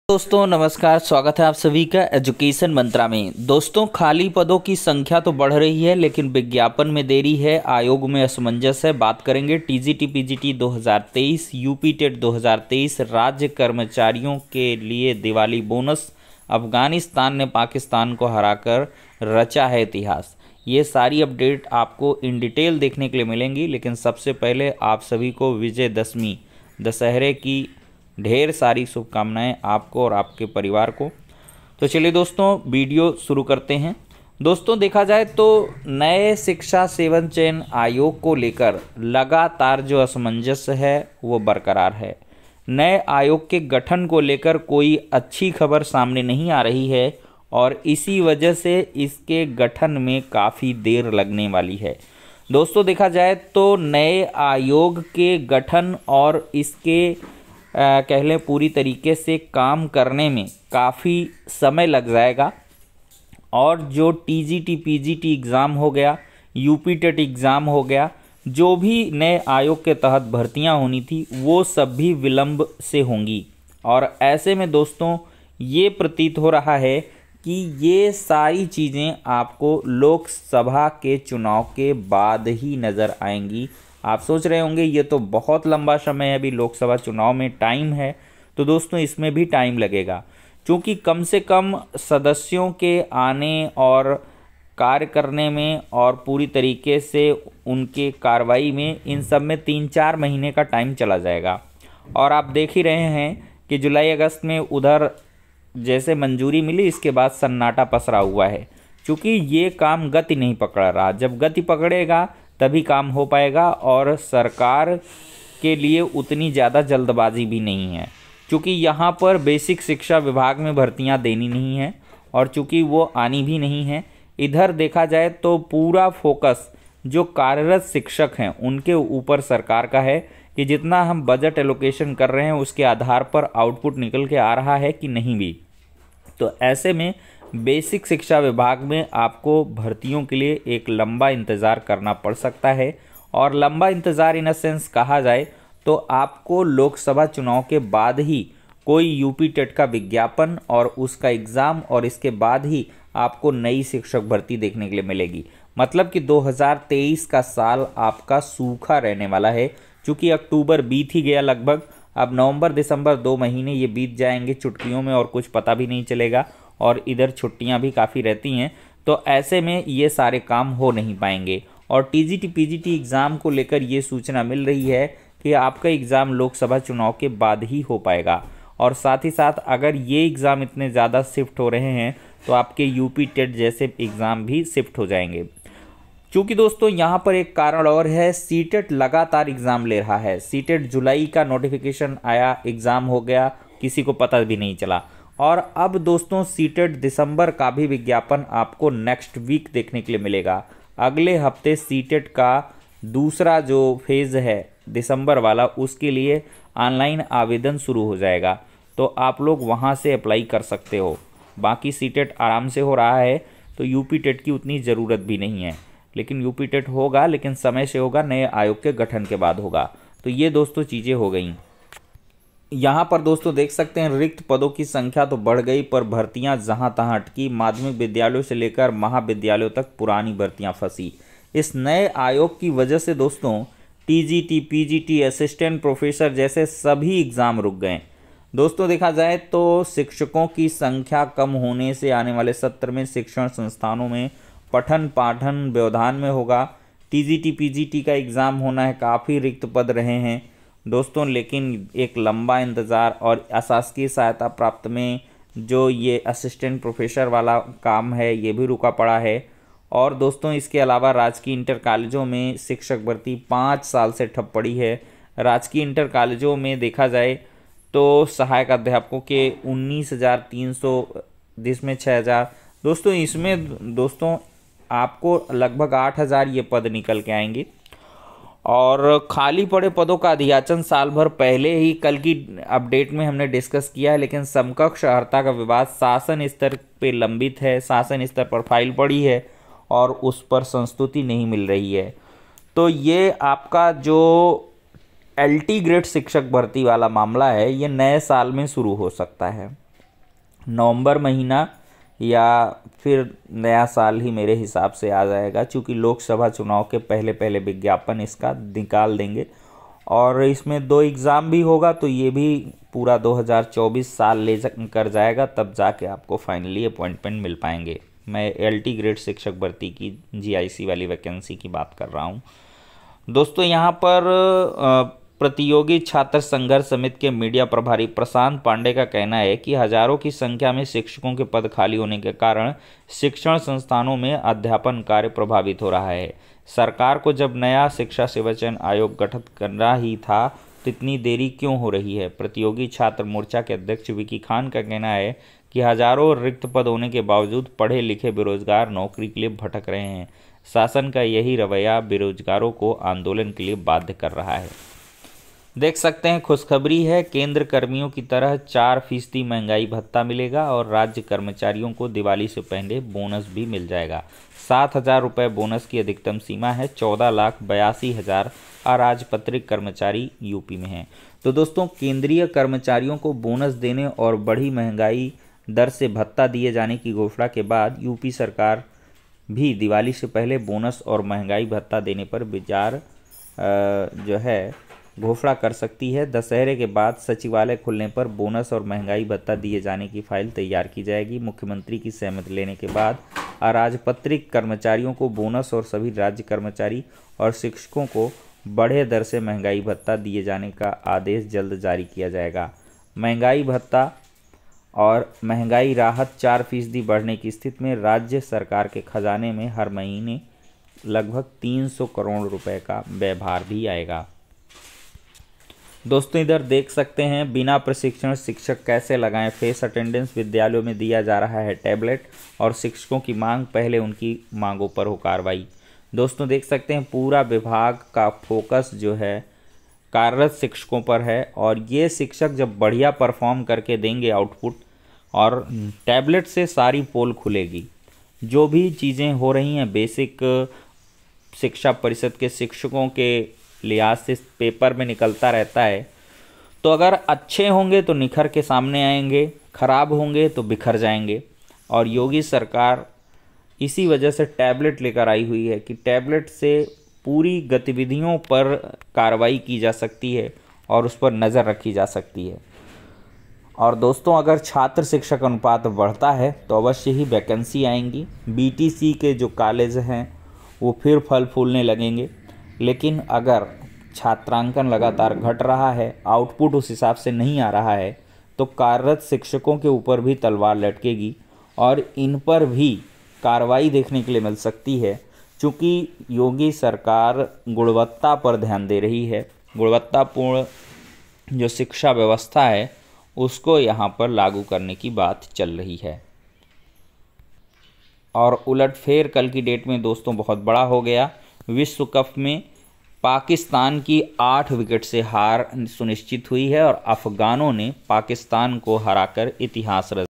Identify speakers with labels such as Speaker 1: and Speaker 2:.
Speaker 1: दोस्तों नमस्कार, स्वागत है आप सभी का एजुकेशन मंत्रा में। दोस्तों खाली पदों की संख्या तो बढ़ रही है लेकिन विज्ञापन में देरी है, आयोग में असमंजस है। बात करेंगे टीजीटी पीजीटी 2023, यूपी टेट 2023, राज्य कर्मचारियों के लिए दिवाली बोनस, अफगानिस्तान ने पाकिस्तान को हराकर रचा है इतिहास। ये सारी अपडेट आपको इन डिटेल देखने के लिए मिलेंगी, लेकिन सबसे पहले आप सभी को विजयदशमी दशहरे की ढेर सारी शुभकामनाएं आपको और आपके परिवार को। तो चलिए दोस्तों वीडियो शुरू करते हैं। दोस्तों देखा जाए तो नए शिक्षा सेवन चयन आयोग को लेकर लगातार जो असमंजस है वो बरकरार है। नए आयोग के गठन को लेकर कोई अच्छी खबर सामने नहीं आ रही है और इसी वजह से इसके गठन में काफ़ी देर लगने वाली है। दोस्तों देखा जाए तो नए आयोग के गठन और इसके कह लें पूरी तरीके से काम करने में काफ़ी समय लग जाएगा। और जो टीजीटी पीजीटी एग्ज़ाम हो गया, यूपी टेट एग्ज़ाम हो गया, जो भी नए आयोग के तहत भर्तियां होनी थी वो सब भी विलंब से होंगी। और ऐसे में दोस्तों ये प्रतीत हो रहा है कि ये सारी चीज़ें आपको लोकसभा के चुनाव के बाद ही नज़र आएंगी। आप सोच रहे होंगे ये तो बहुत लंबा समय है, अभी लोकसभा चुनाव में टाइम है। तो दोस्तों इसमें भी टाइम लगेगा, क्योंकि कम से कम सदस्यों के आने और कार्य करने में और पूरी तरीके से उनके कार्रवाई में इन सब में 3-4 महीने का टाइम चला जाएगा। और आप देख ही रहे हैं कि जुलाई अगस्त में उधर जैसे मंजूरी मिली, इसके बाद सन्नाटा पसरा हुआ है, क्योंकि ये काम गति नहीं पकड़ रहा। जब गति पकड़ेगा तभी काम हो पाएगा। और सरकार के लिए उतनी ज़्यादा जल्दबाजी भी नहीं है, क्योंकि यहाँ पर बेसिक शिक्षा विभाग में भर्तियाँ देनी नहीं हैं और चूँकि वो आनी भी नहीं है। इधर देखा जाए तो पूरा फोकस जो कार्यरत शिक्षक हैं उनके ऊपर सरकार का है कि जितना हम बजट एलोकेशन कर रहे हैं उसके आधार पर आउटपुट निकल के आ रहा है कि नहीं भी। तो ऐसे में बेसिक शिक्षा विभाग में आपको भर्तियों के लिए एक लंबा इंतज़ार करना पड़ सकता है। और लंबा इंतज़ार इन अ सेंस कहा जाए तो आपको लोकसभा चुनाव के बाद ही कोई यूपी टेट का विज्ञापन और उसका एग्ज़ाम और इसके बाद ही आपको नई शिक्षक भर्ती देखने के लिए मिलेगी। मतलब कि 2023 का साल आपका सूखा रहने वाला है, क्योंकि अक्टूबर बीत ही गया लगभग। अब नवंबर दिसंबर 2 महीने ये बीत जाएंगे चुटकियों में और कुछ पता भी नहीं चलेगा। और इधर छुट्टियां भी काफ़ी रहती हैं, तो ऐसे में ये सारे काम हो नहीं पाएंगे। और टीजीटी पीजीटी एग्ज़ाम को लेकर ये सूचना मिल रही है कि आपका एग्ज़ाम लोकसभा चुनाव के बाद ही हो पाएगा। और साथ ही साथ अगर ये एग्ज़ाम इतने ज़्यादा शिफ्ट हो रहे हैं तो आपके यूपी टेट जैसे एग्ज़ाम भी शिफ्ट हो जाएंगे। क्योंकि दोस्तों यहाँ पर एक कारण और है, सीटेट लगातार एग्ज़ाम ले रहा है। सीटेट जुलाई का नोटिफिकेशन आया, एग्ज़ाम हो गया, किसी को पता भी नहीं चला। और अब दोस्तों सीटेट दिसंबर का भी विज्ञापन आपको नेक्स्ट वीक देखने के लिए मिलेगा। अगले हफ्ते सीटेट का दूसरा जो फेज़ है दिसंबर वाला, उसके लिए ऑनलाइन आवेदन शुरू हो जाएगा, तो आप लोग वहां से अप्लाई कर सकते हो। बाकी सीटेट आराम से हो रहा है, तो यूपी टेट की उतनी ज़रूरत भी नहीं है। लेकिन यूपी टेट होगा, लेकिन समय से होगा, नए आयोग के गठन के बाद होगा। तो ये दोस्तों चीज़ें हो गई। यहाँ पर दोस्तों देख सकते हैं रिक्त पदों की संख्या तो बढ़ गई, पर भर्तियाँ जहाँ तहाँ अटकी। माध्यमिक विद्यालयों से लेकर महाविद्यालयों तक पुरानी भर्तियाँ फंसी। इस नए आयोग की वजह से दोस्तों टीजीटी पीजीटी असिस्टेंट प्रोफेसर जैसे सभी एग्ज़ाम रुक गए। दोस्तों देखा जाए तो शिक्षकों की संख्या कम होने से आने वाले सत्र में शिक्षण संस्थानों में पठन पाठन व्यवधान में होगा। टीजीटी पीजीटी का एग्ज़ाम होना है, काफ़ी रिक्त पद रहे हैं दोस्तों, लेकिन एक लंबा इंतज़ार और अशासकीय सहायता प्राप्त में जो ये असिस्टेंट प्रोफेसर वाला काम है ये भी रुका पड़ा है। और दोस्तों इसके अलावा राजकीय इंटर कॉलेजों में शिक्षक भर्ती 5 साल से ठप पड़ी है। राजकीय इंटर कॉलेजों में देखा जाए तो सहायक अध्यापकों के 19,300, जिसमें 6,000 दोस्तों, इसमें दोस्तों आपको लगभग 8,000 ये पद निकल के आएंगे। और खाली पड़े पदों का अधियाचन साल भर पहले ही कल की अपडेट में हमने डिस्कस किया है, लेकिन समकक्ष अर्हता का विवाद शासन स्तर पे लंबित है, शासन स्तर पर फाइल पड़ी है और उस पर संस्तुति नहीं मिल रही है। तो ये आपका जो एलटी ग्रेड शिक्षक भर्ती वाला मामला है ये नए साल में शुरू हो सकता है। नवंबर महीना या फिर नया साल ही मेरे हिसाब से आ जाएगा, क्योंकि लोकसभा चुनाव के पहले पहले विज्ञापन इसका निकाल देंगे। और इसमें 2 एग्ज़ाम भी होगा, तो ये भी पूरा 2024 साल ले कर जाएगा, तब जाके आपको फाइनली अपॉइंटमेंट मिल पाएंगे। मैं LT ग्रेड शिक्षक भर्ती की GIC वाली वैकेंसी की बात कर रहा हूँ। दोस्तों यहाँ पर प्रतियोगी छात्र संघर्ष समिति के मीडिया प्रभारी प्रशांत पांडे का कहना है कि हजारों की संख्या में शिक्षकों के पद खाली होने के कारण शिक्षण संस्थानों में अध्यापन कार्य प्रभावित हो रहा है। सरकार को जब नया शिक्षा सेवाचयन आयोग गठित करना ही था तो इतनी देरी क्यों हो रही है। प्रतियोगी छात्र मोर्चा के अध्यक्ष विकी खान का कहना है कि हजारों रिक्त पद होने के बावजूद पढ़े लिखे बेरोजगार नौकरी के लिए भटक रहे हैं। शासन का यही रवैया बेरोजगारों को आंदोलन के लिए बाध्य कर रहा है। देख सकते हैं, खुशखबरी है, केंद्र कर्मियों की तरह 4% महंगाई भत्ता मिलेगा और राज्य कर्मचारियों को दिवाली से पहले बोनस भी मिल जाएगा। 7,000 रुपये बोनस की अधिकतम सीमा है। 14,82,000 अराजपत्रित कर्मचारी यूपी में हैं। तो दोस्तों, केंद्रीय कर्मचारियों को बोनस देने और बढ़ी महंगाई दर से भत्ता दिए जाने की घोषणा के बाद यूपी सरकार भी दिवाली से पहले बोनस और महंगाई भत्ता देने पर विचार जो है घोषणा कर सकती है। दशहरे के बाद सचिवालय खुलने पर बोनस और महंगाई भत्ता दिए जाने की फाइल तैयार की जाएगी। मुख्यमंत्री की सहमति लेने के बाद अराजपत्रित कर्मचारियों को बोनस और सभी राज्य कर्मचारी और शिक्षकों को बढ़े दर से महंगाई भत्ता दिए जाने का आदेश जल्द जारी किया जाएगा। महंगाई भत्ता और महंगाई राहत 4% बढ़ने की स्थिति में राज्य सरकार के खजाने में हर महीने लगभग 300 करोड़ रुपए का व्ययभार भी आएगा। दोस्तों इधर देख सकते हैं, बिना प्रशिक्षण शिक्षक कैसे लगाएं फेस अटेंडेंस। विद्यालयों में दिया जा रहा है टैबलेट और शिक्षकों की मांग, पहले उनकी मांगों पर हो कार्रवाई। दोस्तों देख सकते हैं, पूरा विभाग का फोकस जो है कार्यरत शिक्षकों पर है और ये शिक्षक जब बढ़िया परफॉर्म करके देंगे आउटपुट और टैबलेट से सारी पोल खुलेगी। जो भी चीज़ें हो रही हैं बेसिक शिक्षा परिषद के शिक्षकों के लिहाज से पेपर में निकलता रहता है, तो अगर अच्छे होंगे तो निखर के सामने आएंगे, खराब होंगे तो बिखर जाएंगे। और योगी सरकार इसी वजह से टैबलेट लेकर आई हुई है कि टैबलेट से पूरी गतिविधियों पर कार्रवाई की जा सकती है और उस पर नज़र रखी जा सकती है। और दोस्तों अगर छात्र शिक्षक अनुपात बढ़ता है तो अवश्य ही वैकेंसी आएंगी। BTC के जो कॉलेज हैं वो फिर फल फूलने लगेंगे। लेकिन अगर छात्रांकन लगातार घट रहा है, आउटपुट उस हिसाब से नहीं आ रहा है, तो कार्यरत शिक्षकों के ऊपर भी तलवार लटकेगी और इन पर भी कार्रवाई देखने के लिए मिल सकती है। चूँकि योगी सरकार गुणवत्ता पर ध्यान दे रही है, गुणवत्तापूर्ण जो शिक्षा व्यवस्था है उसको यहाँ पर लागू करने की बात चल रही है। और उलटफेर कल की डेट में दोस्तों बहुत बड़ा हो गया। विश्व कप में पाकिस्तान की 8 विकेट से हार सुनिश्चित हुई है और अफगानों ने पाकिस्तान को हराकर इतिहास रच